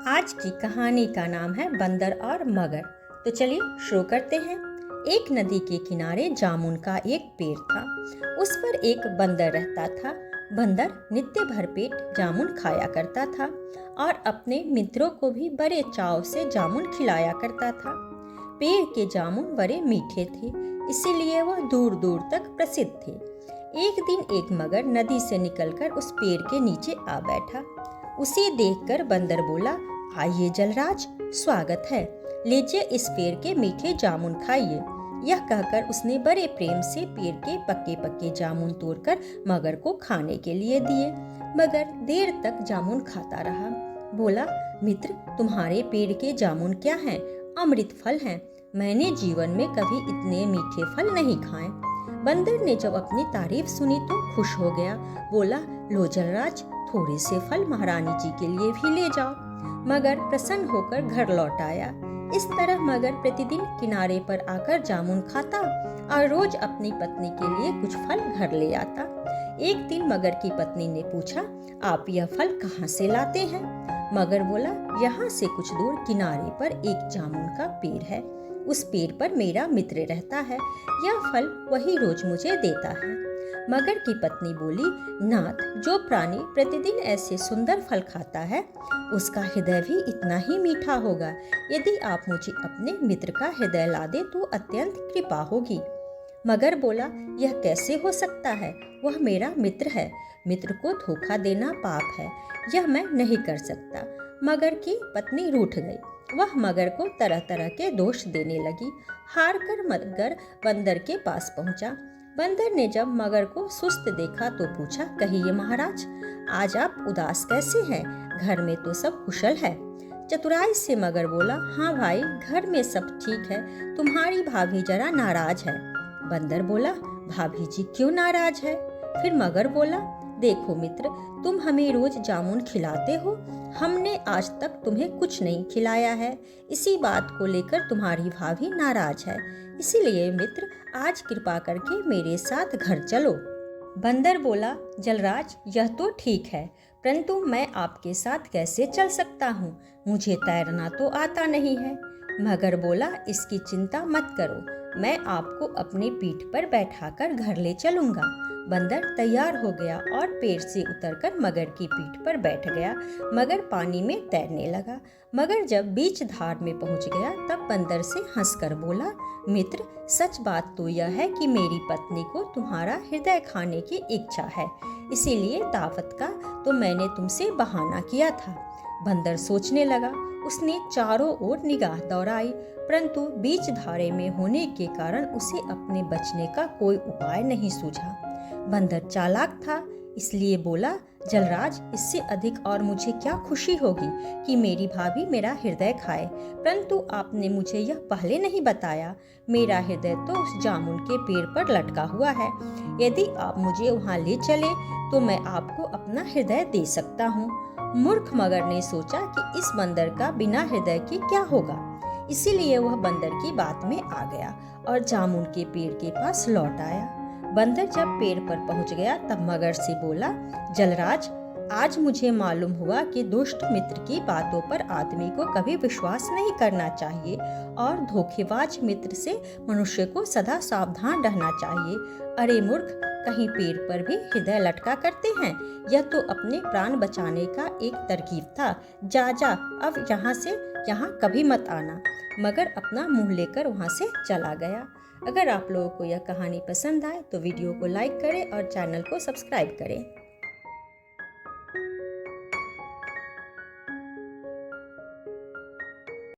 आज की कहानी का नाम है बंदर और मगर। तो चलिए शुरू करते हैं। एक नदी के किनारे जामुन का एक पेड़ था। उस पर एक बंदर रहता था। बंदर नित्य भर पेट जामुन खाया करता था और अपने मित्रों को भी बड़े चाव से जामुन खिलाया करता था। पेड़ के जामुन बड़े मीठे थे, इसीलिए वह दूर दूर तक प्रसिद्ध थे। एक दिन एक मगर नदी से निकलकर उस पेड़ के नीचे आ बैठा। उसे देखकर बंदर बोला, आइए जलराज, स्वागत है, लीजिए इस पेड़ के मीठे जामुन खाइए। यह कहकर उसने बड़े प्रेम से पेड़ के पक्के पक्के जामुन तोड़कर मगर को खाने के लिए दिए। मगर देर तक जामुन खाता रहा। बोला, मित्र, तुम्हारे पेड़ के जामुन क्या हैं? अमृत फल हैं। मैंने जीवन में कभी इतने मीठे फल नहीं खाए। बंदर ने जब अपनी तारीफ सुनी तो खुश हो गया। बोला, लो जलराज, थोड़े से फल महारानी जी के लिए भी ले जाओ। मगर प्रसन्न होकर घर लौट आया। इस तरह मगर प्रतिदिन किनारे पर आकर जामुन खाता और रोज अपनी पत्नी के लिए कुछ फल घर ले आता। एक दिन मगर की पत्नी ने पूछा, आप यह फल कहाँ से लाते हैं? मगर बोला, यहाँ से कुछ दूर किनारे पर एक जामुन का पेड़ है। उस पेड़ पर मेरा मित्र रहता है। यह फल वही रोज मुझे देता है। मगर की पत्नी बोली, नाथ, जो प्राणी प्रतिदिन ऐसे सुंदर फल खाता है उसका हृदय भी इतना ही मीठा होगा। यदि आप मुझे अपने मित्र का हृदय ला दे तो अत्यंत कृपा होगी। मगर बोला, यह कैसे हो सकता है? वह मेरा मित्र है। मित्र को धोखा देना पाप है। यह मैं नहीं कर सकता। मगर की पत्नी रूठ गई। वह मगर को तरह तरह के दोष देने लगी। हार कर मगर बंदर के पास पहुंचा। बंदर ने जब मगर को सुस्त देखा तो पूछा, कहिए महाराज, आज आप उदास कैसे हैं? घर में तो सब कुशल है। चतुराई से मगर बोला, हाँ भाई, घर में सब ठीक है। तुम्हारी भाभी जरा नाराज है। बंदर बोला, भाभी जी क्यों नाराज है? फिर मगर बोला, देखो मित्र, तुम हमें रोज जामुन खिलाते हो, हमने आज तक तुम्हें कुछ नहीं खिलाया है। इसी बात को लेकर तुम्हारी भाभी नाराज है। इसीलिए मित्र, आज कृपा करके मेरे साथ घर चलो। बंदर बोला, जलराज, यह तो ठीक है, परंतु मैं आपके साथ कैसे चल सकता हूँ? मुझे तैरना तो आता नहीं है। मगर बोला, इसकी चिंता मत करो, मैं आपको अपनी पीठ पर बैठाकर घर ले चलूंगा। बंदर तैयार हो गया और पेड़ से उतरकर मगर की पीठ पर बैठ गया। मगर पानी में तैरने लगा। मगर जब बीच धार में पहुंच गया तब बंदर से हंसकर बोला, मित्र, सच बात तो यह है कि मेरी पत्नी को तुम्हारा हृदय खाने की इच्छा है, इसीलिए दावत का तो मैंने तुमसे बहाना किया था। बंदर सोचने लगा। उसने चारों ओर निगाह दौड़ाई, परंतु बीच धारे में होने के कारण उसे अपने बचने का कोई उपाय नहीं सूझा। बंदर चालाक था, इसलिए बोला, जलराज, इससे अधिक और मुझे क्या खुशी होगी कि मेरी भाभी मेरा हृदय खाए, परंतु आपने मुझे यह पहले नहीं बताया। मेरा हृदय तो उस जामुन के पेड़ पर लटका हुआ है। यदि आप मुझे वहाँ ले चले तो मैं आपको अपना हृदय दे सकता हूँ। मूर्ख मगर ने सोचा कि इस बंदर का बिना हृदय के क्या होगा, इसीलिए वह बंदर की बात में आ गया और जामुन के पेड़ के पास लौट आया। बंदर जब पेड़ पर पहुंच गया तब मगर से बोला, जलराज, आज मुझे मालूम हुआ कि दुष्ट मित्र की बातों पर आदमी को कभी विश्वास नहीं करना चाहिए और धोखेबाज मित्र से मनुष्य को सदा सावधान रहना चाहिए। अरे मूर्ख, कहीं पेड़ पर भी हृदय लटका करते हैं? यह तो अपने प्राण बचाने का एक तरकीब था। जा जा, अब यहाँ से यहाँ कभी मत आना। मगर अपना मुंह लेकर वहाँ से चला गया। अगर आप लोगों को यह कहानी पसंद आए तो वीडियो को लाइक करें और चैनल को सब्सक्राइब करें।